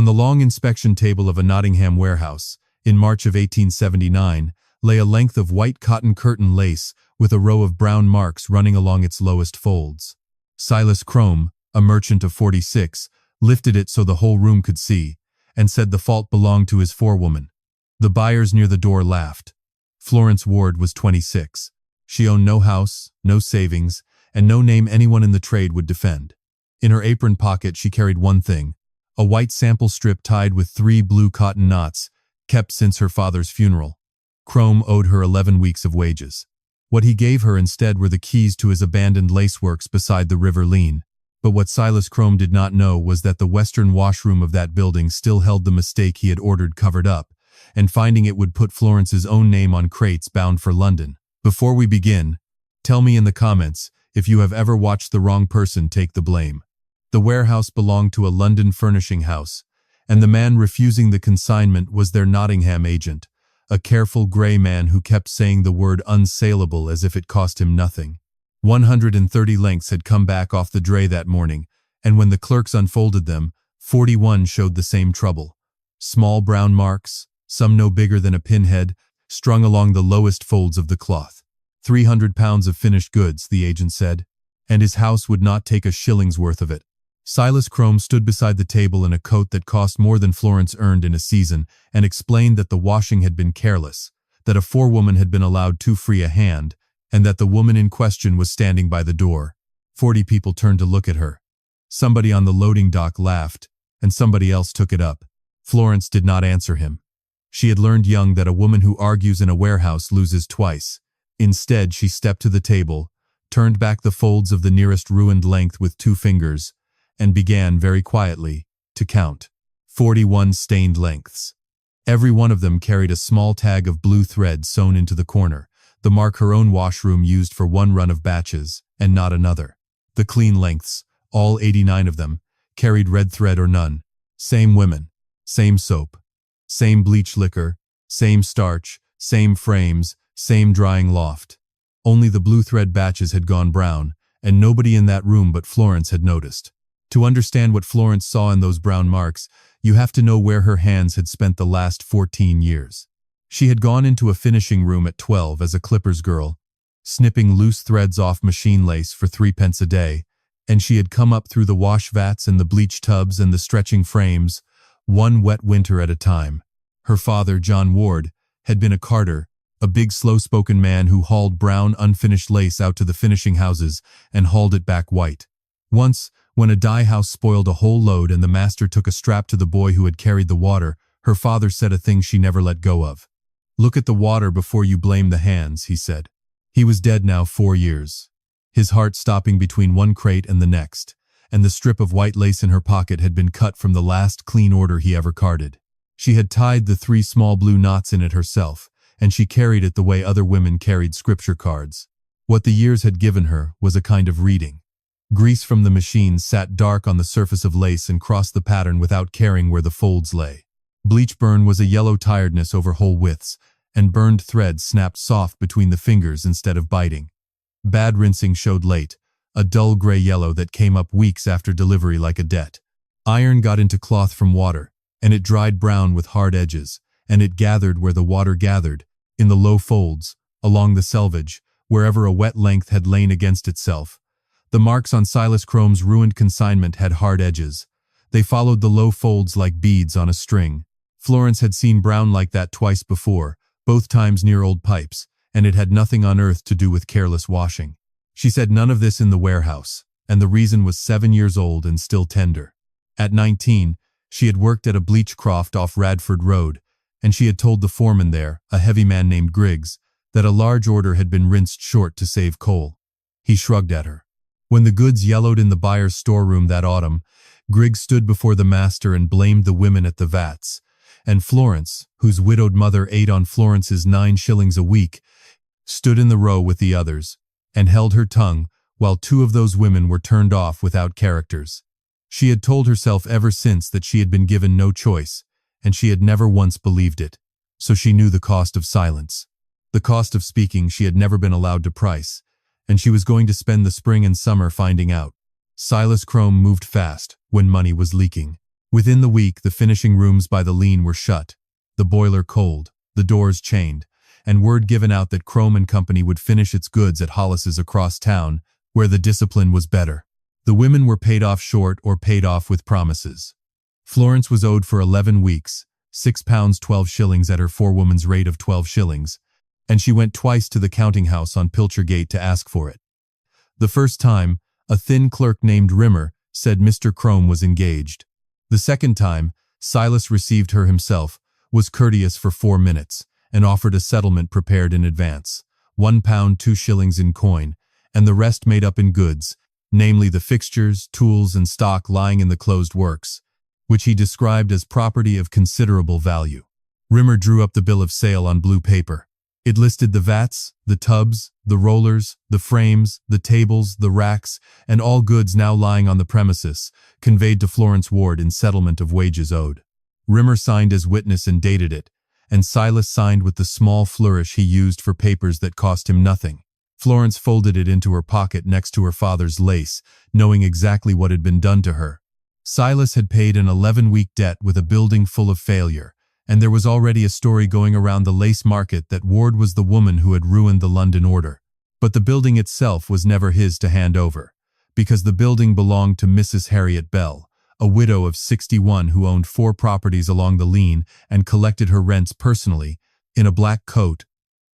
the long inspection table of a Nottingham warehouse, in March of 1879, lay a length of white cotton curtain lace with a row of brown marks running along its lowest folds. Silas Crome, a merchant of 46, lifted it so the whole room could see, and said the fault belonged to his forewoman. The buyers near the door laughed. Florence Ward was 26. She owned no house, no savings, and no name anyone in the trade would defend. In her apron pocket she carried one thing, a white sample strip tied with 3 blue cotton knots, kept since her father's funeral. Crome owed her 11 weeks of wages. What he gave her instead were the keys to his abandoned laceworks beside the River Leen. But what Silas Crome did not know was that the western washroom of that building still held the mistake he had ordered covered up, and finding it would put Florence's own name on crates bound for London. Before we begin, tell me in the comments if you have ever watched the wrong person take the blame. The warehouse belonged to a London furnishing house, and the man refusing the consignment was their Nottingham agent, a careful grey man who kept saying the word unsaleable as if it cost him nothing. 130 lengths had come back off the dray that morning, and when the clerks unfolded them, 41 showed the same trouble. Small brown marks, some no bigger than a pinhead, strung along the lowest folds of the cloth. 300 pounds of finished goods, the agent said, and his house would not take a shilling's worth of it. Silas Crome stood beside the table in a coat that cost more than Florence earned in a season and explained that the washing had been careless, that a forewoman had been allowed too free a hand, and that the woman in question was standing by the door. 40 people turned to look at her. Somebody on the loading dock laughed, and somebody else took it up. Florence did not answer him. She had learned young that a woman who argues in a warehouse loses twice. Instead, she stepped to the table, turned back the folds of the nearest ruined length with 2 fingers, and began, very quietly, to count. 41 stained lengths. Every one of them carried a small tag of blue thread sewn into the corner, the mark her own washroom used for one run of batches, and not another. The clean lengths, all 89 of them, carried red thread or none. Same women, same soap, same bleach liquor, same starch, same frames, same drying loft. Only the blue thread batches had gone brown, and nobody in that room but Florence had noticed. To understand what Florence saw in those brown marks, you have to know where her hands had spent the last 14 years. She had gone into a finishing room at 12 as a clipper's girl, snipping loose threads off machine lace for 3 pence a day, and she had come up through the wash vats and the bleach tubs and the stretching frames, one wet winter at a time. Her father, John Ward, had been a carter, a big slow-spoken man who hauled brown unfinished lace out to the finishing houses and hauled it back white. Once, when a dye house spoiled a whole load and the master took a strap to the boy who had carried the water, her father said a thing she never let go of. "Look at the water before you blame the hands," he said. He was dead now 4 years, his heart stopping between one crate and the next, and the strip of white lace in her pocket had been cut from the last clean order he ever carded. She had tied the 3 small blue knots in it herself, and she carried it the way other women carried scripture cards. What the years had given her was a kind of reading. Grease from the machines sat dark on the surface of lace and crossed the pattern without caring where the folds lay. Bleach burn was a yellow tiredness over whole widths, and burned thread snapped soft between the fingers instead of biting. Bad rinsing showed late, a dull gray yellow that came up weeks after delivery like a debt. Iron got into cloth from water, and it dried brown with hard edges, and it gathered where the water gathered, in the low folds, along the selvage, wherever a wet length had lain against itself. The marks on Silas Crome's ruined consignment had hard edges. They followed the low folds like beads on a string. Florence had seen brown like that twice before, both times near old pipes, and it had nothing on earth to do with careless washing. She said none of this in the warehouse, and the reason was 7 years old and still tender. At 19, she had worked at a bleach croft off Radford Road, and she had told the foreman there, a heavy man named Griggs, that a large order had been rinsed short to save coal. He shrugged at her. When the goods yellowed in the buyer's storeroom that autumn, Griggs stood before the master and blamed the women at the vats, and Florence, whose widowed mother ate on Florence's 9 shillings a week, stood in the row with the others, and held her tongue while 2 of those women were turned off without characters. She had told herself ever since that she had been given no choice, and she had never once believed it, so she knew the cost of silence. The cost of speaking she had never been allowed to price, and she was going to spend the spring and summer finding out. Silas Crome moved fast when money was leaking. Within the week, the finishing rooms by the Leen were shut, the boiler cold, the doors chained, and word given out that Crome and Company would finish its goods at Hollis's across town, where the discipline was better. The women were paid off short or paid off with promises. Florence was owed for 11 weeks, £6 12 shillings at her forewoman's rate of 12 shillings, and she went twice to the counting house on Pilcher Gate to ask for it. The first time, a thin clerk named Rimmer said Mr. Crome was engaged. The second time, Silas received her himself, was courteous for 4 minutes, and offered a settlement prepared in advance, £1 2 shillings in coin, and the rest made up in goods, namely the fixtures, tools, and stock lying in the closed works, which he described as property of considerable value. Rimmer drew up the bill of sale on blue paper. It listed the vats, the tubs, the rollers, the frames, the tables, the racks, and all goods now lying on the premises, conveyed to Florence Ward in settlement of wages owed. Rimmer signed as witness and dated it, and Silas signed with the small flourish he used for papers that cost him nothing. Florence folded it into her pocket next to her father's lace, knowing exactly what had been done to her. Silas had paid an 11-week debt with a building full of failure, and there was already a story going around the lace market that Ward was the woman who had ruined the London order. But the building itself was never his to hand over, because the building belonged to Mrs. Harriet Bell, a widow of 61 who owned 4 properties along the Leen and collected her rents personally, in a black coat,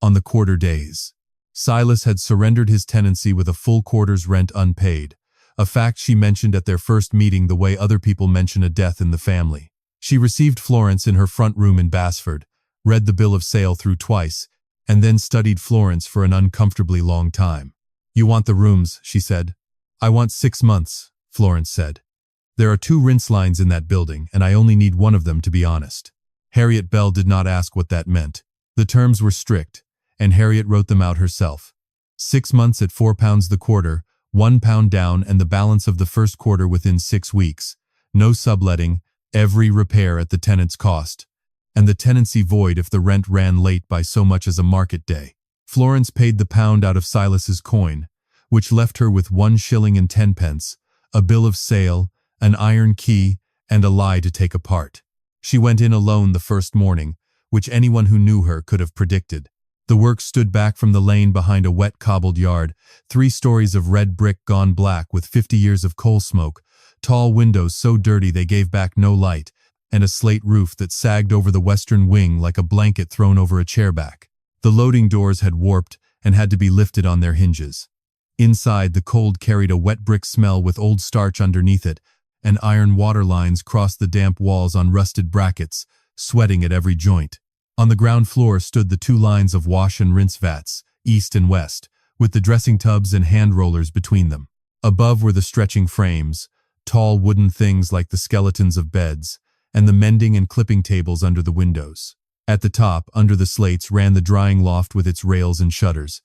on the quarter days. Silas had surrendered his tenancy with a full quarter's rent unpaid, a fact she mentioned at their first meeting the way other people mention a death in the family. She received Florence in her front room in Basford, read the bill of sale through twice, and then studied Florence for an uncomfortably long time. "You want the rooms," she said. "I want 6 months," Florence said. "There are 2 rinse lines in that building, and I only need one of them to be honest." Harriet Bell did not ask what that meant. The terms were strict, and Harriet wrote them out herself. 6 months at £4 the quarter, £1 down, and the balance of the first quarter within 6 weeks. No subletting, every repair at the tenant's cost, and the tenancy void if the rent ran late by so much as a market day. Florence paid the £1 out of Silas's coin, which left her with 1 shilling and 10 pence, a bill of sale, an iron key, and a lie to take apart. She went in alone the first morning, which anyone who knew her could have predicted. The work stood back from the lane behind a wet cobbled yard, 3 stories of red brick gone black with 50 years of coal smoke, tall windows so dirty they gave back no light, and a slate roof that sagged over the western wing like a blanket thrown over a chairback. The loading doors had warped and had to be lifted on their hinges. Inside, the cold carried a wet brick smell with old starch underneath it, and iron water lines crossed the damp walls on rusted brackets, sweating at every joint. On the ground floor stood the 2 lines of wash and rinse vats, east and west, with the dressing tubs and hand rollers between them. Above were the stretching frames, tall wooden things like the skeletons of beds, and the mending and clipping tables under the windows. At the top, under the slates, ran the drying loft with its rails and shutters,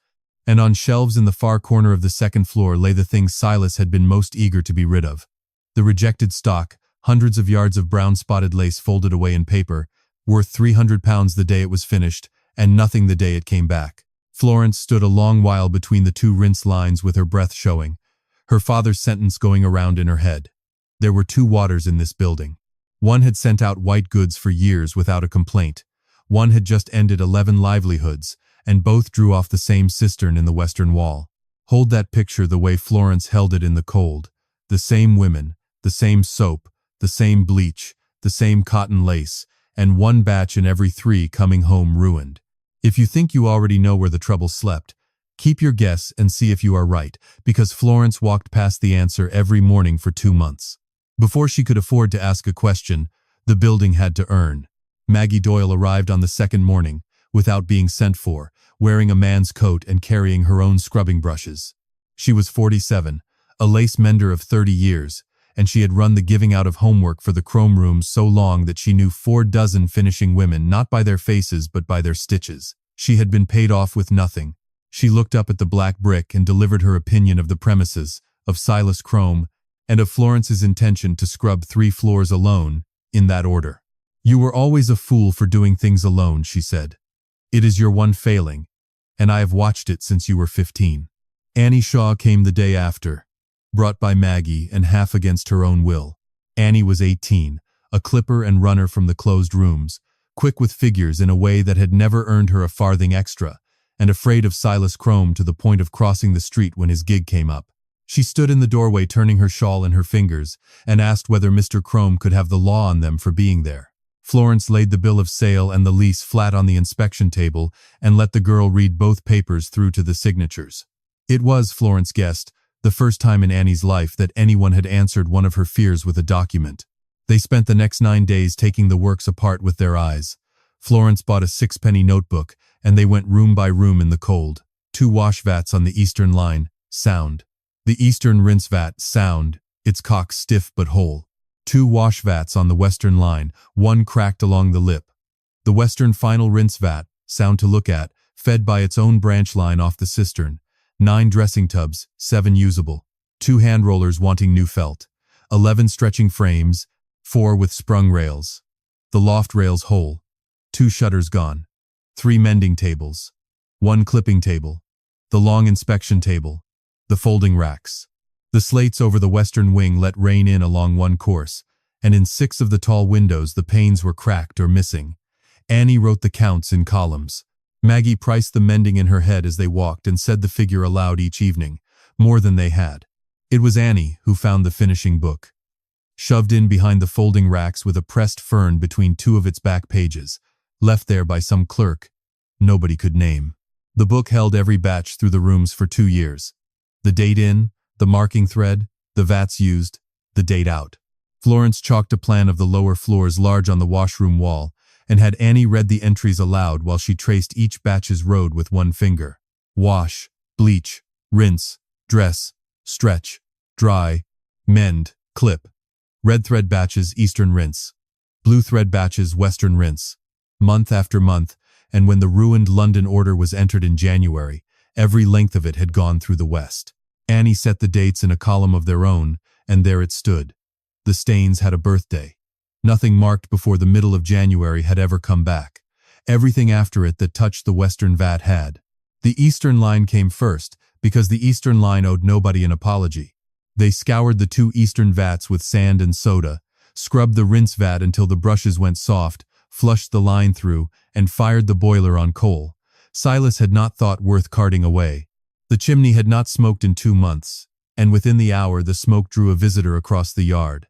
and on shelves in the far corner of the second floor lay the things Silas had been most eager to be rid of. The rejected stock, hundreds of yards of brown spotted lace folded away in paper, worth £300 the day it was finished, and nothing the day it came back. Florence stood a long while between the 2 rinse lines with her breath showing, her father's sentence going around in her head. There were 2 waters in this building. One had sent out white goods for years without a complaint. One had just ended 11 livelihoods, and both drew off the same cistern in the western wall. Hold that picture the way Florence held it in the cold. The same women, the same soap, the same bleach, the same cotton lace, and 1 batch in every 3 coming home ruined. If you think you already know where the trouble slept, keep your guess and see if you are right, because Florence walked past the answer every morning for 2 months. Before she could afford to ask a question, the building had to earn. Maggie Doyle arrived on the second morning, without being sent for, wearing a man's coat and carrying her own scrubbing brushes. She was 47, a lace mender of 30 years, and she had run the giving out of homework for the Crome rooms so long that she knew 4 dozen finishing women not by their faces but by their stitches. She had been paid off with nothing. She looked up at the black brick and delivered her opinion of the premises, of Silas Crome, and of Florence's intention to scrub 3 floors alone, in that order. "You were always a fool for doing things alone," she said. "It is your one failing, and I have watched it since you were 15. Annie Shaw came the day after, brought by Maggie and half against her own will. Annie was 18, a clipper and runner from the closed rooms, quick with figures in a way that had never earned her a farthing extra, and afraid of Silas Crome to the point of crossing the street when his gig came up. She stood in the doorway turning her shawl in her fingers and asked whether Mr. Crome could have the law on them for being there. Florence laid the bill of sale and the lease flat on the inspection table and let the girl read both papers through to the signatures. It was, Florence guessed, the first time in Annie's life that anyone had answered one of her fears with a document. They spent the next 9 days taking the works apart with their eyes. Florence bought a 6-penny notebook, and they went room by room in the cold. 2 wash vats on the eastern line, sound. The eastern rinse vat, sound, its cock stiff but whole. 2 wash vats on the western line, one cracked along the lip. The western final rinse vat, sound to look at, fed by its own branch line off the cistern. 9 dressing tubs, 7 usable. 2 hand rollers wanting new felt. 11 stretching frames, 4 with sprung rails. The loft rails whole. 2 shutters gone. 3 mending tables. 1 clipping table. The long inspection table. The folding racks. The slates over the western wing let rain in along one course, and in 6 of the tall windows the panes were cracked or missing. Annie wrote the counts in columns. Maggie priced the mending in her head as they walked and said the figure aloud each evening, more than they had. It was Annie who found the finishing book. Shoved in behind the folding racks with a pressed fern between 2 of its back pages, left there by some clerk nobody could name. The book held every batch through the rooms for 2 years. The date in, the marking thread, the vats used, the date out. Florence chalked a plan of the lower floors large on the washroom wall, and had Annie read the entries aloud while she traced each batch's road with one finger. Wash, bleach, rinse, dress, stretch, dry, mend, clip. Red thread batches, eastern rinse. Blue thread batches, western rinse. Month after month, and when the ruined London order was entered in January, every length of it had gone through the west. Annie set the dates in a column of their own, and there it stood. The stains had a birthday. Nothing marked before the middle of January had ever come back. Everything after it that touched the western vat had. The eastern line came first, because the eastern line owed nobody an apology. They scoured the 2 eastern vats with sand and soda, scrubbed the rinse vat until the brushes went soft, flushed the line through, and fired the boiler on coal. Silas had not thought worth carting away. The chimney had not smoked in 2 months, and within the hour the smoke drew a visitor across the yard.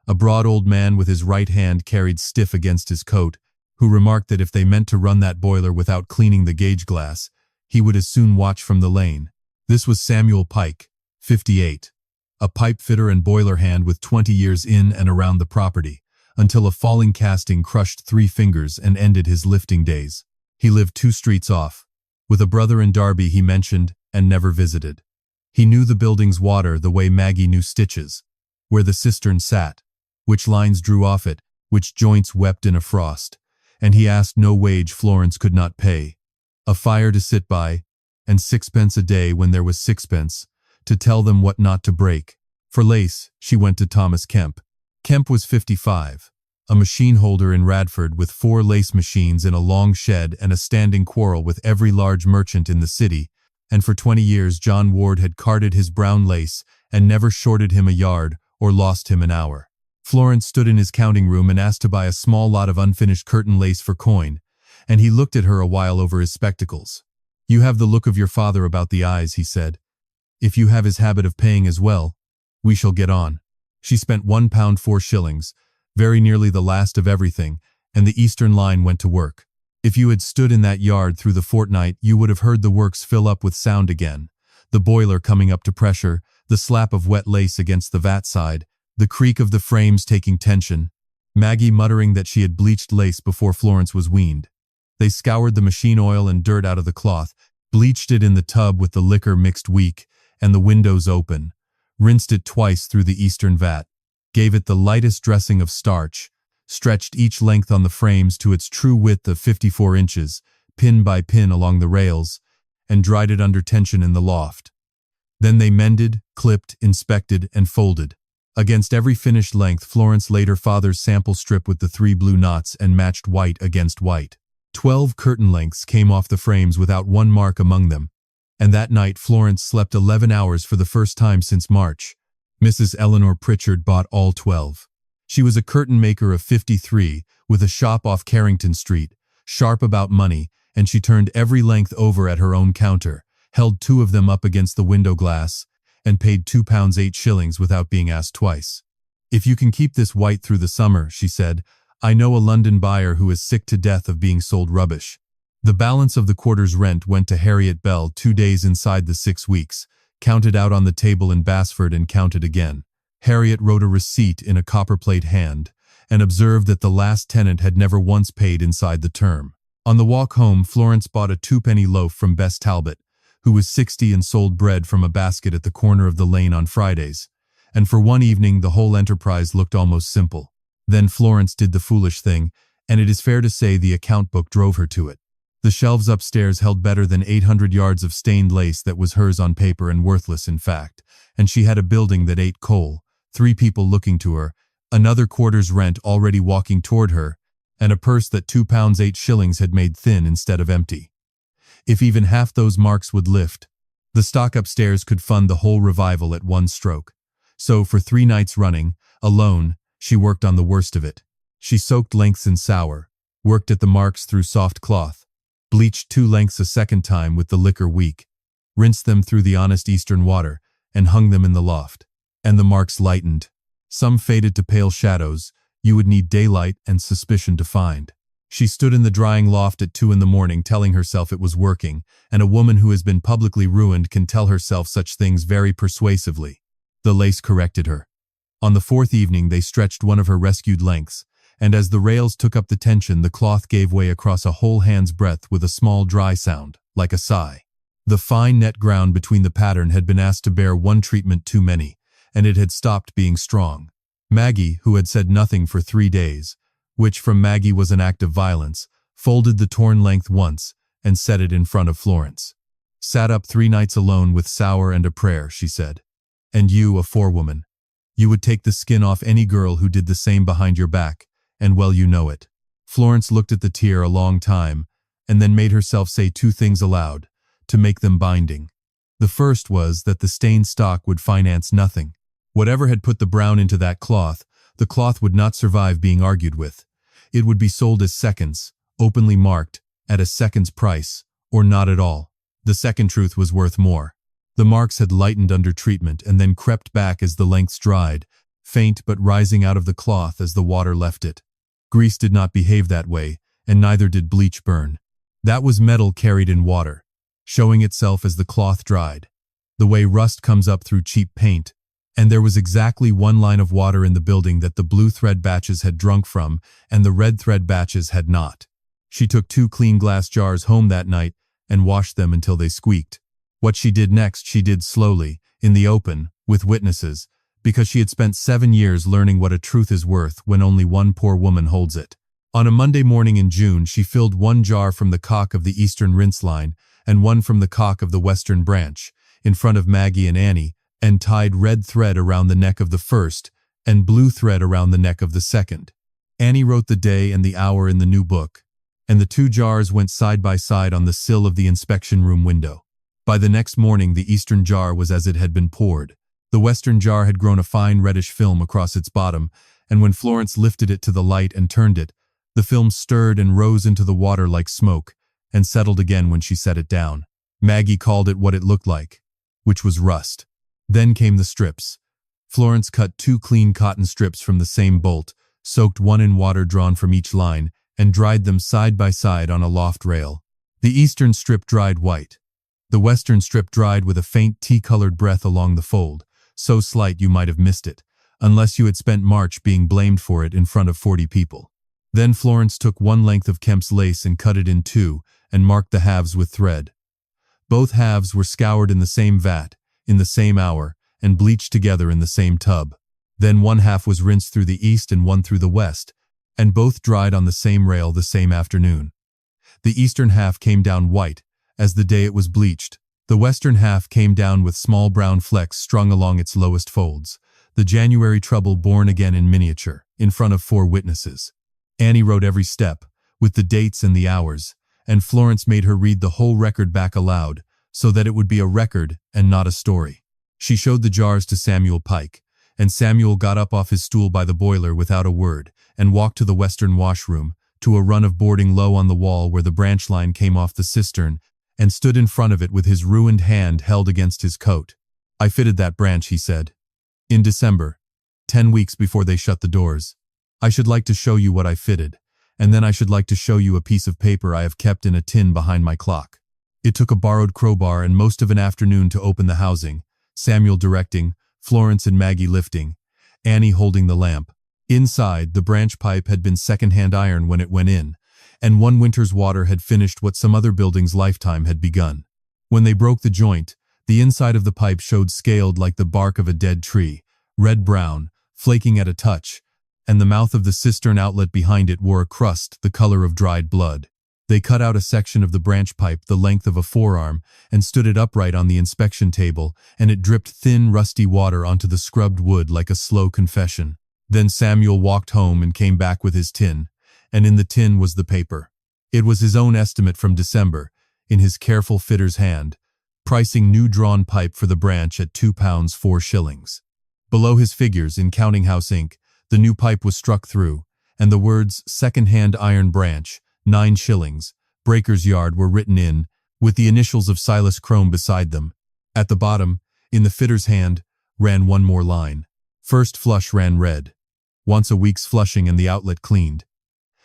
A broad old man with his right hand carried stiff against his coat, who remarked that if they meant to run that boiler without cleaning the gauge glass, he would as soon watch from the lane. This was Samuel Pike, 58, a pipe fitter and boiler hand with 20 years in and around the property, until a falling casting crushed 3 fingers and ended his lifting days. He lived 2 streets off, with a brother in Derby he mentioned and never visited. He knew the building's water the way Maggie knew Stitch's, where the cistern sat, which lines drew off it, which joints wept in a frost, and he asked no wage Florence could not pay. A fire to sit by, and 6 pence a day when there was 6 pence, to tell them what not to break. For lace, she went to Thomas Kemp. Kemp was 55, a machine holder in Radford with 4 lace machines in a long shed and a standing quarrel with every large merchant in the city, and for 20 years John Ward had carded his brown lace and never shorted him a yard or lost him an hour. Florence stood in his counting room and asked to buy a small lot of unfinished curtain lace for coin, and he looked at her a while over his spectacles. "You have the look of your father about the eyes," he said. "If you have his habit of paying as well, we shall get on." She spent £1 4s, very nearly the last of everything, and the eastern line went to work. If you had stood in that yard through the fortnight, you would have heard the works fill up with sound again, the boiler coming up to pressure, the slap of wet lace against the vat side, the creak of the frames taking tension, Maggie muttering that she had bleached lace before Florence was weaned. They scoured the machine oil and dirt out of the cloth, bleached it in the tub with the liquor mixed weak, and the windows open, rinsed it twice through the eastern vat, gave it the lightest dressing of starch, stretched each length on the frames to its true width of 54 inches, pin by pin along the rails, and dried it under tension in the loft. Then they mended, clipped, inspected, and folded. Against every finished length, Florence laid her father's sample strip with the 3 blue knots and matched white against white. 12 curtain lengths came off the frames without one mark among them, and that night Florence slept 11 hours for the first time since March. Mrs. Eleanor Pritchard bought all 12. She was a curtain maker of 53, with a shop off Carrington Street, sharp about money, and she turned every length over at her own counter, held two of them up against the window glass, and paid £2 8 without being asked twice. "If you can keep this white through the summer," she said, "I know a London buyer who is sick to death of being sold rubbish." The balance of the quarter's rent went to Harriet Bell 2 days inside the 6 weeks, counted out on the table in Basford and counted again. Harriet wrote a receipt in a copperplate hand, and observed that the last tenant had never once paid inside the term. On the walk home, Florence bought a 2-penny loaf from Bess Talbot, who was 60 and sold bread from a basket at the corner of the lane on Fridays, and for one evening the whole enterprise looked almost simple. Then Florence did the foolish thing, and it is fair to say the account book drove her to it. The shelves upstairs held better than 800 yards of stained lace that was hers on paper and worthless in fact, and she had a building that ate coal, 3 people looking to her, another quarter's rent already walking toward her, and a purse that £2 8 had made thin instead of empty. If even half those marks would lift, the stock upstairs could fund the whole revival at one stroke. So for 3 nights running, alone, she worked on the worst of it. She soaked lengths in sour, worked at the marks through soft cloth, bleached 2 lengths a second time with the liquor weak, rinsed them through the honest Eastern water, and hung them in the loft. And the marks lightened. Some faded to pale shadows you would need daylight and suspicion to find. She stood in the drying loft at 2 in the morning telling herself it was working, and a woman who has been publicly ruined can tell herself such things very persuasively. The lace corrected her. On the 4th evening they stretched one of her rescued lengths, and as the rails took up the tension the cloth gave way across a whole hand's breadth with a small dry sound, like a sigh. The fine net ground between the pattern had been asked to bear one treatment too many, and it had stopped being strong. Maggie, who had said nothing for 3 days, which from Maggie was an act of violence, folded the torn length once and set it in front of Florence. "Sat up 3 nights alone with sour and a prayer," she said. "And you, a forewoman. You would take the skin off any girl who did the same behind your back, and well you know it." Florence looked at the tear a long time, and then made herself say 2 things aloud, to make them binding. The first was that the stained stock would finance nothing. Whatever had put the brown into that cloth, the cloth would not survive being argued with. It would be sold as seconds, openly marked, at a second's price, or not at all. The second truth was worth more. The marks had lightened under treatment and then crept back as the lengths dried, faint but rising out of the cloth as the water left it. Grease did not behave that way, and neither did bleach burn. That was metal carried in water, showing itself as the cloth dried, the way rust comes up through cheap paint. And there was exactly 1 line of water in the building that the blue thread batches had drunk from, and the red thread batches had not. She took 2 clean glass jars home that night and washed them until they squeaked. What she did next she did slowly, in the open, with witnesses, because she had spent 7 years learning what a truth is worth when only one poor woman holds it. On a Monday morning in June she filled 1 jar from the cock of the eastern rinse line and 1 from the cock of the western branch, in front of Maggie and Annie, and tied red thread around the neck of the first and blue thread around the neck of the second. Annie wrote the day and the hour in the new book, and the 2 jars went side by side on the sill of the inspection room window. By the next morning the eastern jar was as it had been poured. The western jar had grown a fine reddish film across its bottom, and when Florence lifted it to the light and turned it, the film stirred and rose into the water like smoke, and settled again when she set it down. Maggie called it what it looked like, which was rust. Then came the strips. Florence cut 2 clean cotton strips from the same bolt, soaked 1 in water drawn from each line, and dried them side by side on a loft rail. The eastern strip dried white. The western strip dried with a faint tea-colored breath along the fold, so slight you might have missed it, unless you had spent March being blamed for it in front of 40 people. Then Florence took 1 length of Kemp's lace and cut it in 2, and marked the halves with thread. Both halves were scoured in the same vat, in the same hour, and bleached together in the same tub. Then 1 half was rinsed through the east and 1 through the west, and both dried on the same rail the same afternoon. The eastern half came down white, as the day it was bleached. The western half came down with small brown flecks strung along its lowest folds. The January trouble born again in miniature, in front of 4 witnesses. Annie wrote every step, with the dates and the hours, and Florence made her read the whole record back aloud, so that it would be a record and not a story. She showed the jars to Samuel Pike, and Samuel got up off his stool by the boiler without a word and walked to the western washroom, to a run of boarding low on the wall where the branch line came off the cistern, and stood in front of it with his ruined hand held against his coat. "I fitted that branch," he said. "In December, 10 weeks before they shut the doors. I should like to show you what I fitted, and then I should like to show you a piece of paper I have kept in a tin behind my clock." It took a borrowed crowbar and most of an afternoon to open the housing, Samuel directing, Florence and Maggie lifting, Annie holding the lamp. Inside, the branch pipe had been second-hand iron when it went in, and one winter's water had finished what some other building's lifetime had begun. When they broke the joint, the inside of the pipe showed scaled like the bark of a dead tree, red-brown, flaking at a touch, and the mouth of the cistern outlet behind it wore a crust the color of dried blood. They cut out a section of the branch pipe the length of a forearm and stood it upright on the inspection table, and it dripped thin, rusty water onto the scrubbed wood like a slow confession. Then Samuel walked home and came back with his tin, and in the tin was the paper. It was his own estimate from December, in his careful fitter's hand, pricing new drawn pipe for the branch at £2 4s. Below his figures, in counting house ink, the new pipe was struck through, and the words "second-hand iron branch, 9 shillings, breaker's yard" were written in, with the initials of Silas Crome beside them. At the bottom, in the fitter's hand, ran one more line. First flush ran red. Once a week's flushing and the outlet cleaned.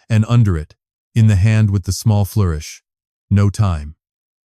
And under it, in the hand with the small flourish, "No time.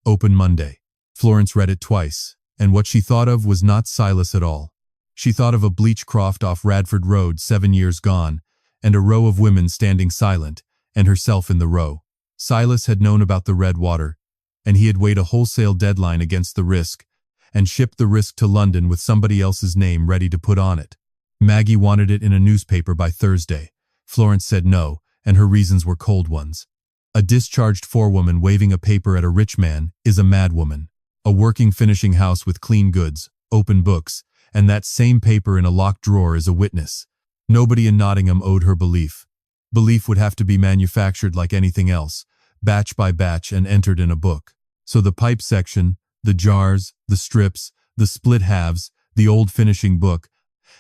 Open Monday." Florence read it twice, and what she thought of was not Silas at all. She thought of a bleach croft off Radford Road 7 years gone, and a row of women standing silent, and herself in the row. Silas had known about the red water, and he had weighed a wholesale deadline against the risk, and shipped the risk to London with somebody else's name ready to put on it. Maggie wanted it in a newspaper by Thursday. Florence said no, and her reasons were cold ones. A discharged forewoman waving a paper at a rich man is a madwoman. A working finishing house with clean goods, open books, and that same paper in a locked drawer is a witness. Nobody in Nottingham owed her belief. Belief would have to be manufactured like anything else, batch by batch, and entered in a book. So the pipe section, the jars, the strips, the split halves, the old finishing book,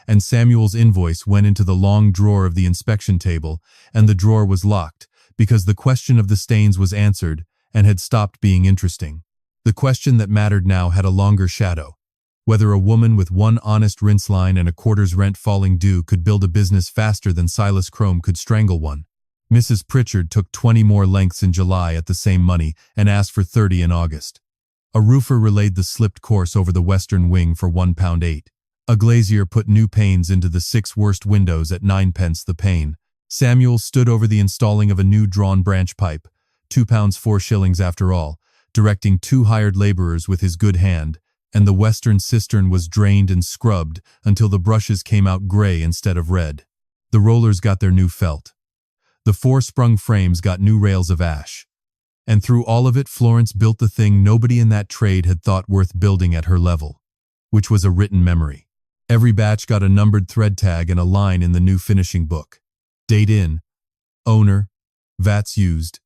and Samuel's invoice went into the long drawer of the inspection table, and the drawer was locked, because the question of the stains was answered and had stopped being interesting. The question that mattered now had a longer shadow: whether a woman with one honest rinse line and a quarter's rent falling due could build a business faster than Silas Crome could strangle one. Mrs. Pritchard took 20 more lengths in July at the same money and asked for 30 in August. A roofer relayed the slipped course over the western wing for £1.8. A glazier put new panes into the 6 worst windows at 9p the pane. Samuel stood over the installing of a new drawn branch pipe, £2 4s after all, directing 2 hired laborers with his good hand, and the western cistern was drained and scrubbed until the brushes came out gray instead of red. The rollers got their new felt. The 4 sprung frames got new rails of ash. And through all of it, Florence built the thing nobody in that trade had thought worth building at her level, which was a written memory. Every batch got a numbered thread tag and a line in the new finishing book. Date in, owner, vats used,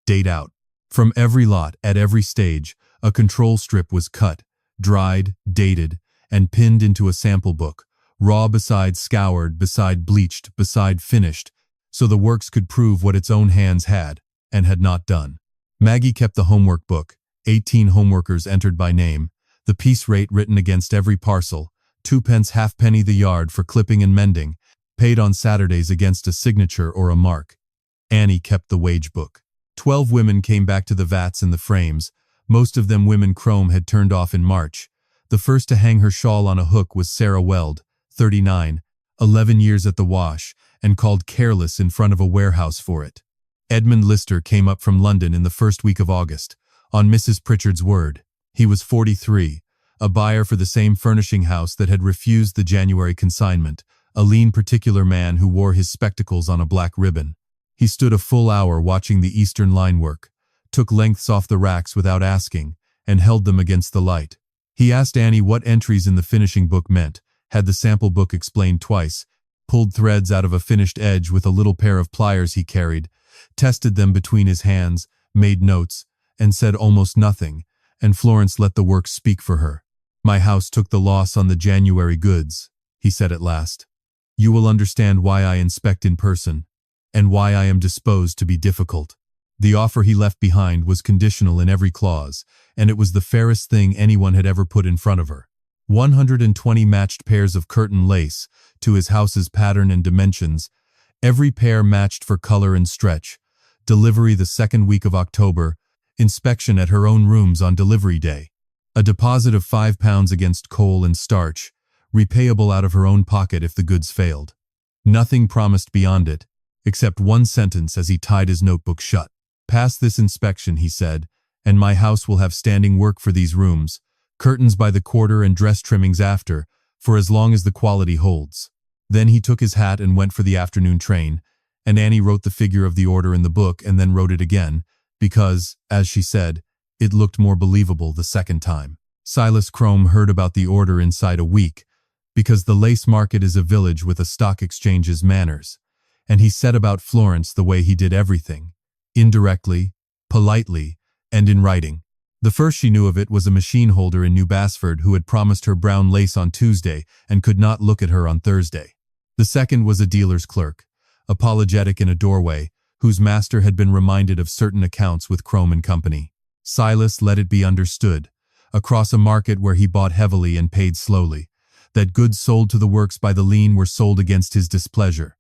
date out. From every lot, at every stage, a control strip was cut, dried, dated, and pinned into a sample book, raw beside scoured, beside bleached, beside finished, so the works could prove what its own hands had, and had not done. Maggie kept the homework book, 18 homeworkers entered by name, the piece rate written against every parcel, 2p halfpenny the yard for clipping and mending, paid on Saturdays against a signature or a mark. Annie kept the wage book. 12 women came back to the vats and the frames, most of them women Crome had turned off in March. The first to hang her shawl on a hook was Sarah Weld, 39, 11 years at the wash, and called careless in front of a warehouse for it. Edmund Lister came up from London in the first week of August, on Mrs. Pritchard's word. He was 43, a buyer for the same furnishing house that had refused the January consignment, a lean particular man who wore his spectacles on a black ribbon. He stood a full hour watching the eastern line work, took lengths off the racks without asking, and held them against the light. He asked Annie what entries in the finishing book meant, had the sample book explained twice, pulled threads out of a finished edge with a little pair of pliers he carried, tested them between his hands, made notes, and said almost nothing, and Florence let the work speak for her. My house took the loss on the January goods. he said at last. "You will understand why I inspect in person, and why I am disposed to be difficult." The offer he left behind was conditional in every clause, and it was the fairest thing anyone had ever put in front of her. 120 matched pairs of curtain lace, to his house's pattern and dimensions, every pair matched for color and stretch, delivery the second week of October, inspection at her own rooms on delivery day. A deposit of £5 against coal and starch, repayable out of her own pocket if the goods failed. Nothing promised beyond it, except one sentence as he tied his notebook shut. "Pass this inspection," he said, "and my house will have standing work for these rooms, curtains by the quarter and dress trimmings after, for as long as the quality holds." Then he took his hat and went for the afternoon train, and Annie wrote the figure of the order in the book and then wrote it again, because, as she said, it looked more believable the second time. Silas Crome heard about the order inside a week, because the lace market is a village with a stock exchange's manners, and he set about Florence the way he did everything, indirectly, politely, and in writing. The first she knew of it was a machine holder in New Basford who had promised her brown lace on Tuesday and could not look at her on Thursday. The second was a dealer's clerk, apologetic in a doorway, whose master had been reminded of certain accounts with Crome and Company. Silas let it be understood, across a market where he bought heavily and paid slowly, that goods sold to the works by the Leen were sold against his displeasure,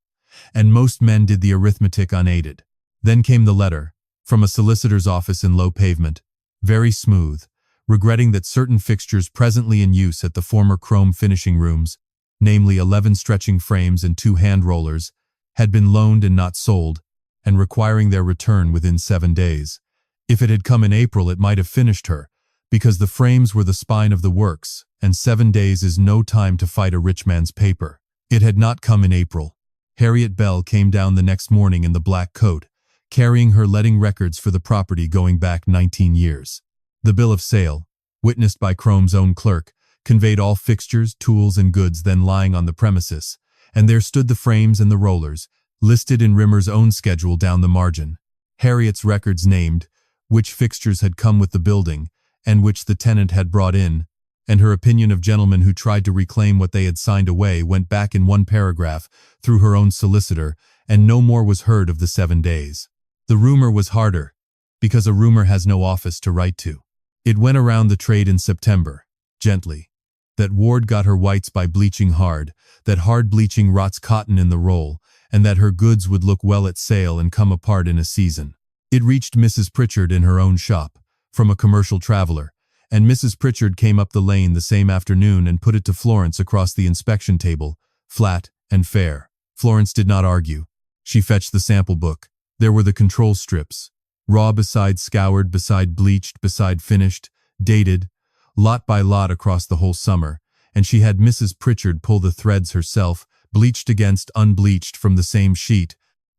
and most men did the arithmetic unaided. Then came the letter, from a solicitor's office in Low Pavement, very smooth, regretting that certain fixtures presently in use at the former Crome finishing rooms, namely 11 stretching frames and 2 hand rollers, had been loaned and not sold, and requiring their return within 7 days. If it had come in April, it might have finished her, because the frames were the spine of the works, and 7 days is no time to fight a rich man's paper. It had not come in April. Harriet Bell came down the next morning in the black coat, carrying her letting records for the property going back 19 years. The bill of sale, witnessed by Crome's own clerk, conveyed all fixtures, tools, and goods then lying on the premises, and there stood the frames and the rollers, listed in Rimmer's own schedule down the margin. Harriet's records named which fixtures had come with the building, and which the tenant had brought in, and her opinion of gentlemen who tried to reclaim what they had signed away went back in one paragraph through her own solicitor, and no more was heard of the 7 days. The rumor was harder, because a rumor has no office to write to. It went around the trade in September, gently, that Ward got her whites by bleaching hard, that hard bleaching rots cotton in the roll, and that her goods would look well at sale and come apart in a season. It reached Mrs. Pritchard in her own shop, from a commercial traveler, and Mrs. Pritchard came up the lane the same afternoon and put it to Florence across the inspection table, flat and fair. Florence did not argue. She fetched the sample book. There were the control strips, raw beside scoured, beside bleached, beside finished, dated, lot by lot across the whole summer, and she had Mrs. Pritchard pull the threads herself, bleached against unbleached from the same sheet,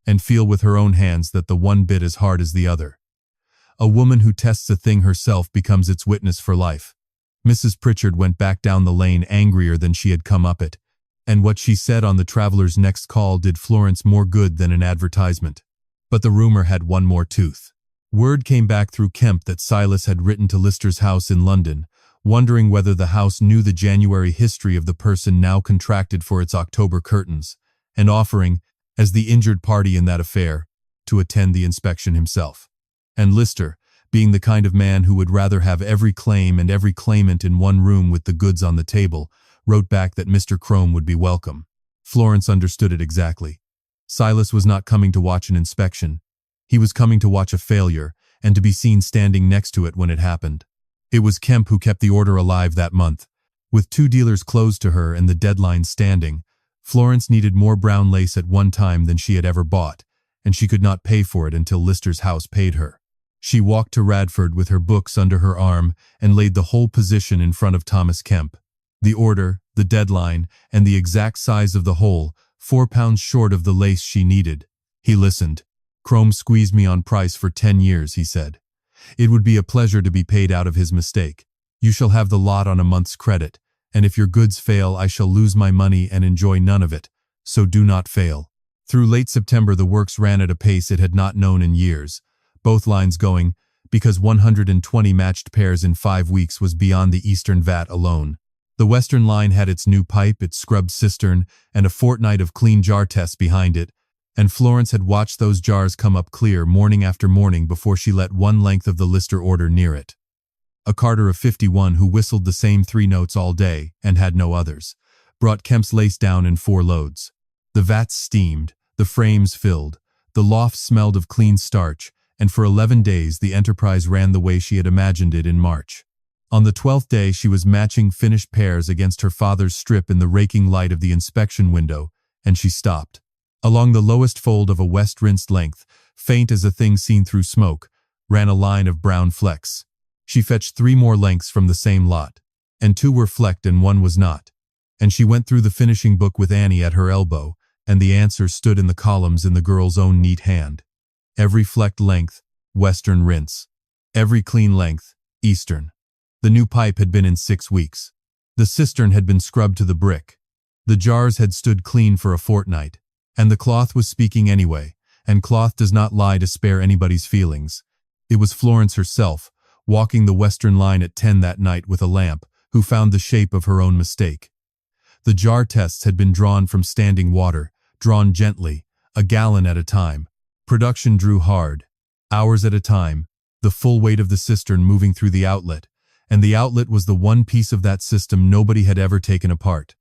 and feel with her own hands that the one bit as hard as the other. A woman who tests a thing herself becomes its witness for life. Mrs. Pritchard went back down the lane angrier than she had come up it, and what she said on the traveler's next call did Florence more good than an advertisement. But the rumor had one more tooth. Word came back through Kemp that Silas had written to Lister's house in London, wondering whether the house knew the January history of the person now contracted for its October curtains, and offering, as the injured party in that affair, to attend the inspection himself. And Lister, being the kind of man who would rather have every claim and every claimant in one room with the goods on the table, wrote back that Mr. Crome would be welcome. Florence understood it exactly. Silas was not coming to watch an inspection. He was coming to watch a failure, and to be seen standing next to it when it happened. It was Kemp who kept the order alive that month. With 2 dealers closed to her and the deadline standing, Florence needed more brown lace at one time than she had ever bought, and she could not pay for it until Lister's house paid her. She walked to Radford with her books under her arm and laid the whole position in front of Thomas Kemp. The order, the deadline, and the exact size of the whole, £4 short of the lace she needed. He listened. "Crome squeezed me on price for 10 years, he said. "It would be a pleasure to be paid out of his mistake. You shall have the lot on a month's credit, and if your goods fail I shall lose my money and enjoy none of it, so do not fail." Through late September the works ran at a pace it had not known in years, both lines going, because 120 matched pairs in 5 weeks was beyond the Eastern vat alone. The Western line had its new pipe, its scrubbed cistern, and a fortnight of clean jar tests behind it, and Florence had watched those jars come up clear morning after morning before she let one length of the Lister order near it. A carter of 51 who whistled the same 3 notes all day, and had no others, brought Kemp's lace down in 4 loads. The vats steamed, the frames filled, the loft smelled of clean starch, and for 11 days the enterprise ran the way she had imagined it in March. On the 12th day she was matching finished pairs against her father's strip in the raking light of the inspection window, and she stopped. Along the lowest fold of a west-rinsed length, faint as a thing seen through smoke, ran a line of brown flecks. She fetched 3 more lengths from the same lot, and 2 were flecked and 1 was not. And she went through the finishing book with Annie at her elbow, and the answer stood in the columns in the girl's own neat hand. Every flecked length, western rinse. Every clean length, eastern. The new pipe had been in 6 weeks. The cistern had been scrubbed to the brick. The jars had stood clean for a fortnight. And the cloth was speaking anyway, and cloth does not lie to spare anybody's feelings. It was Florence herself, walking the Western line at 10 that night with a lamp, who found the shape of her own mistake. The jar tests had been drawn from standing water, drawn gently, a gallon at a time. Production drew hard, hours at a time, the full weight of the cistern moving through the outlet, and the outlet was the one piece of that system nobody had ever taken apart.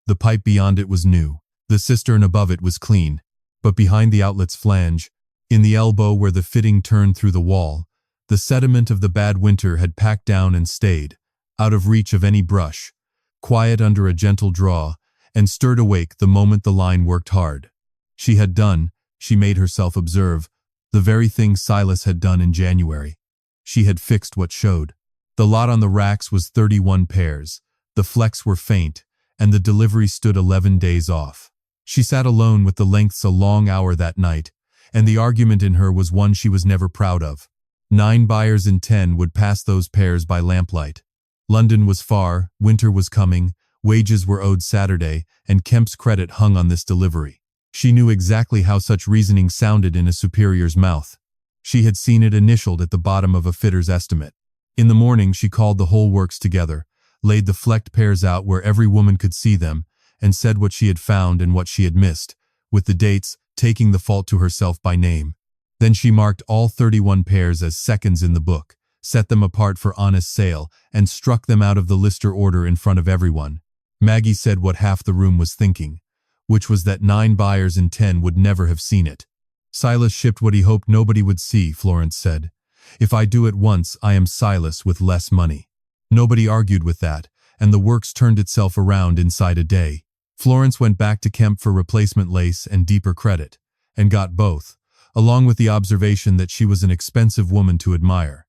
The pipe beyond it was new. The cistern above it was clean, but behind the outlet's flange, in the elbow where the fitting turned through the wall, the sediment of the bad winter had packed down and stayed, out of reach of any brush, quiet under a gentle draw, and stirred awake the moment the line worked hard. She had done, she made herself observe, the very thing Silas had done in January. She had fixed what showed. The lot on the racks was 31 pairs, the flecks were faint, and the delivery stood 11 days off. She sat alone with the lengths a long hour that night, and the argument in her was one she was never proud of. 9 buyers in 10 would pass those pairs by lamplight. London was far, winter was coming, wages were owed Saturday, and Kemp's credit hung on this delivery. She knew exactly how such reasoning sounded in a superior's mouth. She had seen it initialed at the bottom of a fitter's estimate. In the morning she called the whole works together, laid the flecked pairs out where every woman could see them, and said what she had found and what she had missed, with the dates, taking the fault to herself by name. Then she marked all 31 pairs as seconds in the book, set them apart for honest sale, and struck them out of the Lister order in front of everyone. Maggie said what half the room was thinking, which was that 9 buyers in 10 would never have seen it. Silas shipped what he hoped nobody would see, Florence said. If I do it once, I am Silas with less money. Nobody argued with that, and the works turned itself around inside a day. Florence went back to Kemp for replacement lace and deeper credit, and got both, along with the observation that she was an expensive woman to admire.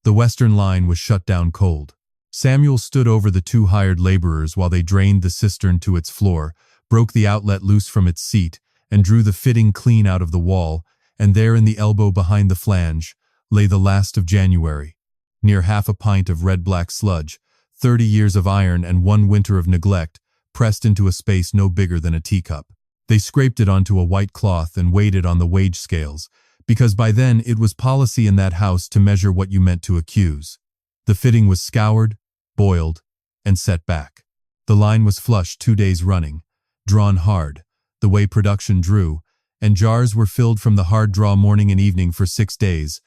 The Western line was shut down cold. Samuel stood over the 2 hired laborers while they drained the cistern to its floor, broke the outlet loose from its seat, and drew the fitting clean out of the wall, and there in the elbow behind the flange lay the last of January. Near half a pint of red-black sludge, 30 years of iron and 1 winter of neglect, pressed into a space no bigger than a teacup. They scraped it onto a white cloth and weighed it on the wage scales, because by then it was policy in that house to measure what you meant to accuse. The fitting was scoured, boiled, and set back. The line was flushed 2 days running, drawn hard, the way production drew, and jars were filled from the hard draw morning and evening for 6 days,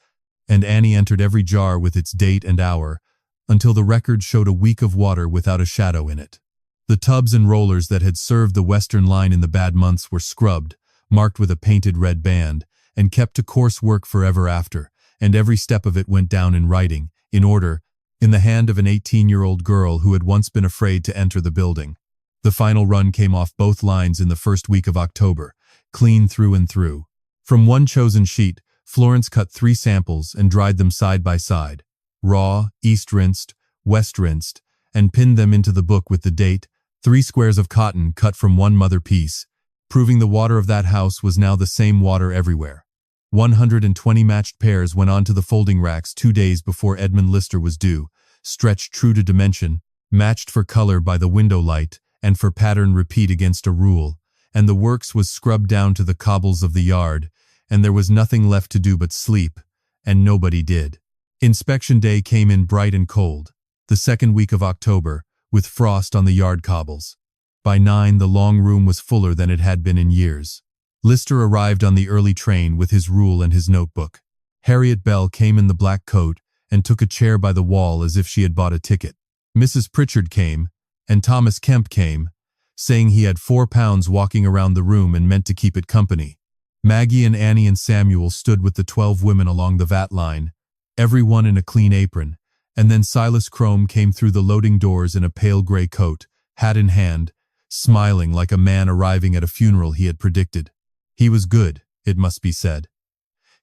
and Annie entered every jar with its date and hour, until the record showed a week of water without a shadow in it. The tubs and rollers that had served the Western line in the bad months were scrubbed, marked with a painted red band, and kept to coarse work forever after, and every step of it went down in writing, in order, in the hand of an 18-year-old girl who had once been afraid to enter the building. The final run came off both lines in the first week of October, clean through and through. From one chosen sheet, Florence cut 3 samples and dried them side by side, raw, east-rinsed, west-rinsed, and pinned them into the book with the date, 3 squares of cotton cut from 1 mother piece, proving the water of that house was now the same water everywhere. 120 matched pairs went onto the folding racks 2 days before Edmund Lister was due, stretched true to dimension, matched for color by the window light, and for pattern repeat against a rule, and the works was scrubbed down to the cobbles of the yard, and there was nothing left to do but sleep, and nobody did. Inspection day came in bright and cold. The second week of October, with frost on the yard cobbles. By 9, the long room was fuller than it had been in years. Lister arrived on the early train with his rule and his notebook. Harriet Bell came in the black coat and took a chair by the wall as if she had bought a ticket. Mrs. Pritchard came, and Thomas Kemp came, saying he had 4 pounds walking around the room and meant to keep it company. Maggie and Annie and Samuel stood with the 12 women along the vat line, every one in a clean apron, and then Silas Crome came through the loading doors in a pale gray coat, hat in hand, smiling like a man arriving at a funeral he had predicted. He was good, it must be said.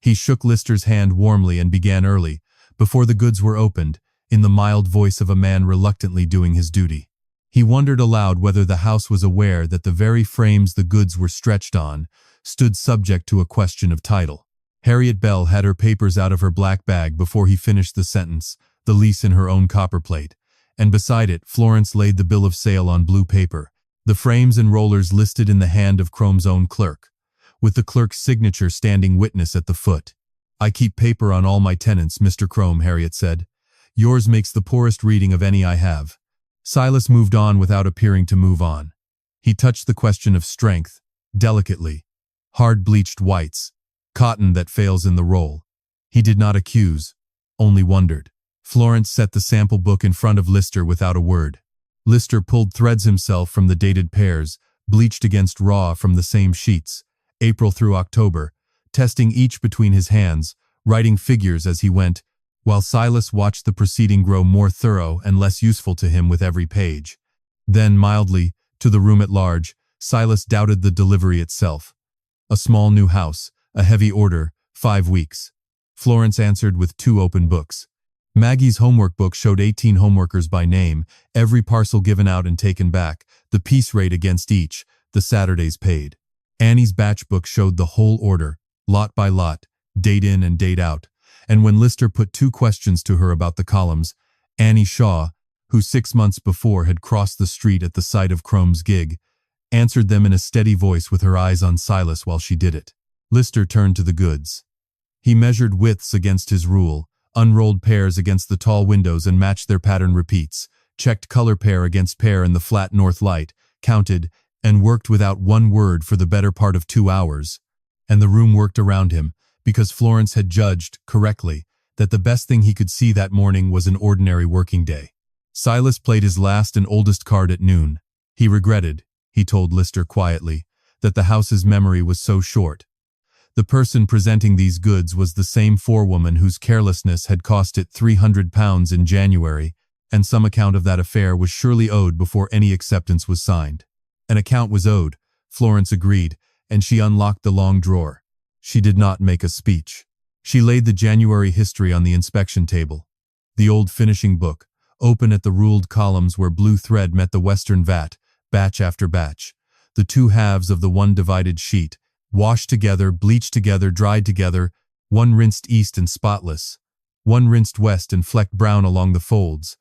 He shook Lister's hand warmly and began early, before the goods were opened, in the mild voice of a man reluctantly doing his duty. He wondered aloud whether the house was aware that the very frames the goods were stretched on stood subject to a question of title. Harriet Bell had her papers out of her black bag before he finished the sentence, the lease in her own copperplate, and beside it Florence laid the bill of sale on blue paper, the frames and rollers listed in the hand of Crome's own clerk, with the clerk's signature standing witness at the foot. "I keep paper on all my tenants, Mr. Crome," Harriet said. "Yours makes the poorest reading of any I have." Silas moved on without appearing to move on. He touched the question of strength, delicately. Hard bleached whites, cotton that fails in the roll. He did not accuse, only wondered. Florence set the sample book in front of Lister without a word. Lister pulled threads himself from the dated pairs, bleached against raw from the same sheets, April through October, testing each between his hands, writing figures as he went, while Silas watched the proceeding grow more thorough and less useful to him with every page. Then, mildly, to the room at large, Silas doubted the delivery itself. A small new house, a heavy order, 5 weeks. Florence answered with 2 open books. Maggie's homework book showed 18 homeworkers by name, every parcel given out and taken back, the piece rate against each, the Saturdays paid. Annie's batch book showed the whole order, lot by lot, date in and date out, and when Lister put 2 questions to her about the columns, Annie Shaw, who 6 months before had crossed the street at the sight of Crome's gig, answered them in a steady voice with her eyes on Silas while she did it. Lister turned to the goods. He measured widths against his rule, unrolled pairs against the tall windows and matched their pattern repeats, checked color pair against pair in the flat north light, counted, and worked without one word for the better part of 2 hours. And the room worked around him, because Florence had judged, correctly, that the best thing he could see that morning was an ordinary working day. Silas played his last and oldest card at noon. He regretted, he told Lister quietly, that the house's memory was so short. The person presenting these goods was the same forewoman whose carelessness had cost it £300 in January, and some account of that affair was surely owed before any acceptance was signed. An account was owed, Florence agreed, and she unlocked the long drawer. She did not make a speech. She laid the January history on the inspection table. The old finishing book, open at the ruled columns where blue thread met the western vat, batch after batch. The 2 halves of the one divided sheet, washed together, bleached together, dried together, one rinsed east and spotless, one rinsed west and flecked brown along the folds.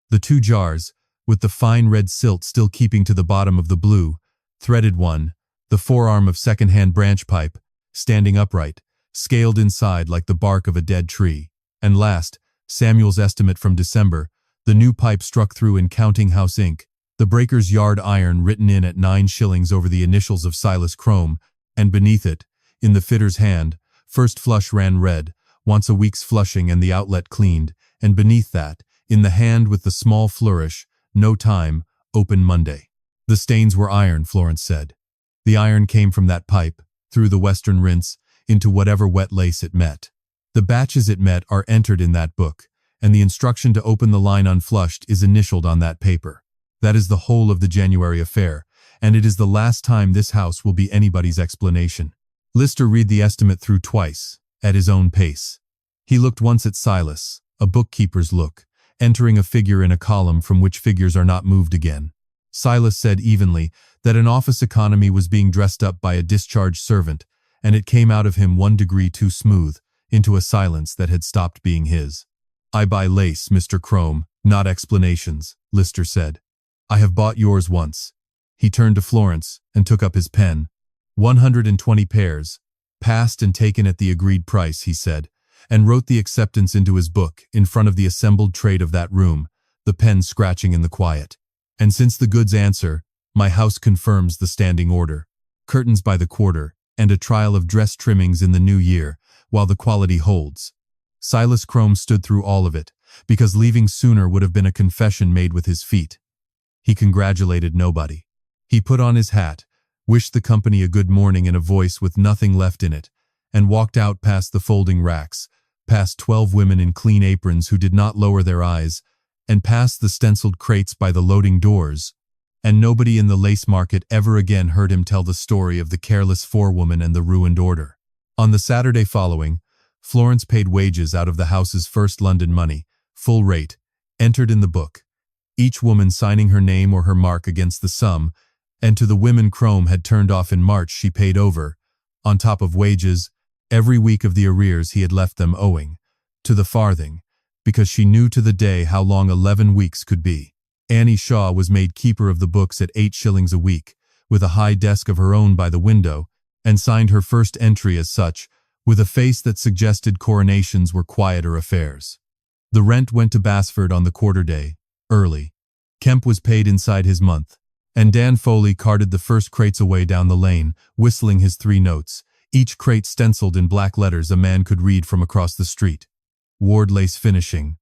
The 2 jars, with the fine red silt still keeping to the bottom of the blue, threaded one, the forearm of second-hand branch pipe, standing upright, scaled inside like the bark of a dead tree. And last, Samuel's estimate from December, the new pipe struck through in counting house ink, the breaker's yard iron written in at 9 shillings over the initials of Silas Crome, and beneath it, in the fitter's hand, first flush ran red, once a week's flushing and the outlet cleaned, and beneath that, in the hand with the small flourish, no time, open Monday. The stains were iron, Florence said. The iron came from that pipe, through the western rinse, into whatever wet lace it met. The batches it met are entered in that book, and the instruction to open the line unflushed is initialed on that paper. That is the whole of the January affair, and it is the last time this house will be anybody's explanation. Lister read the estimate through twice, at his own pace. He looked once at Silas, a bookkeeper's look, entering a figure in a column from which figures are not moved again. Silas said evenly that an office economy was being dressed up by a discharged servant, and it came out of him 1 degree too smooth, into a silence that had stopped being his. "I buy lace, Mr. Crome, not explanations," Lister said. "I have bought yours once." He turned to Florence and took up his pen. 120 pairs, passed and taken at the agreed price, he said, and wrote the acceptance into his book in front of the assembled trade of that room, the pen scratching in the quiet. And since the goods answer, my house confirms the standing order. Curtains by the quarter, and a trial of dress trimmings in the new year, while the quality holds. Silas Crome stood through all of it, because leaving sooner would have been a confession made with his feet. He congratulated nobody. He put on his hat, wished the company a good morning in a voice with nothing left in it, and walked out past the folding racks, past 12 women in clean aprons who did not lower their eyes, and past the stenciled crates by the loading doors, and nobody in the lace market ever again heard him tell the story of the careless forewoman and the ruined order. On the Saturday following, Florence paid wages out of the house's first London money, full rate, entered in the book, each woman signing her name or her mark against the sum, and to the women Crome had turned off in March she paid over, on top of wages, every week of the arrears he had left them owing, to the farthing, because she knew to the day how long 11 weeks could be. Annie Shaw was made keeper of the books at 8 shillings a week, with a high desk of her own by the window, and signed her first entry as such, with a face that suggested coronations were quieter affairs. The rent went to Basford on the quarter day, early. Kemp was paid inside his month, and Dan Foley carted the first crates away down the lane, whistling his 3 notes, each crate stenciled in black letters a man could read from across the street. Ward Lace Finishing,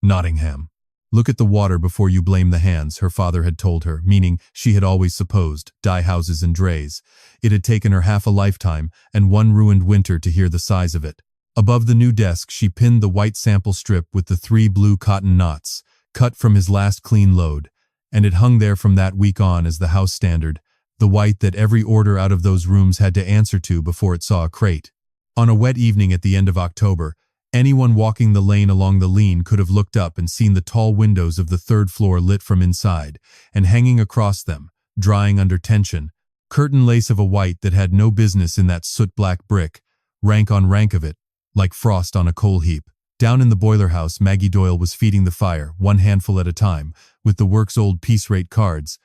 Nottingham. Look at the water before you blame the hands, her father had told her, meaning she had always supposed, dye houses and drays. It had taken her half a lifetime and 1 ruined winter to hear the size of it. Above the new desk she pinned the white sample strip with the 3 blue cotton knots, cut from his last clean load, and it hung there from that week on as the house standard, the white that every order out of those rooms had to answer to before it saw a crate. On a wet evening at the end of October, anyone walking the lane along the Leen could have looked up and seen the tall windows of the 3rd floor lit from inside, and hanging across them, drying under tension, curtain lace of a white that had no business in that soot-black brick, rank on rank of it, like frost on a coal heap. Down in the boiler house, Maggie Doyle was feeding the fire, 1 handful at a time, with the work's old piece-rate cards,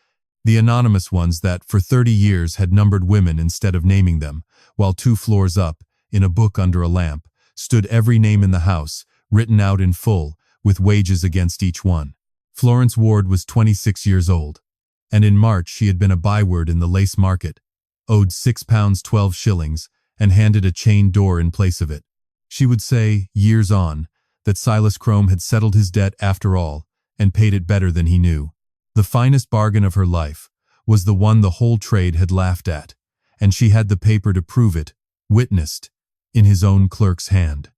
the anonymous ones that, for 30 years, had numbered women instead of naming them, while 2 floors up, in a book under a lamp, stood every name in the house, written out in full, with wages against each one. Florence Ward was 26 years old, and in March she had been a byword in the lace market, owed £6 12 shillings, and handed a chained door in place of it. She would say, years on, that Silas Crome had settled his debt after all, and paid it better than he knew. The finest bargain of her life was the one the whole trade had laughed at, and she had the paper to prove it, witnessed, in his own clerk's hand.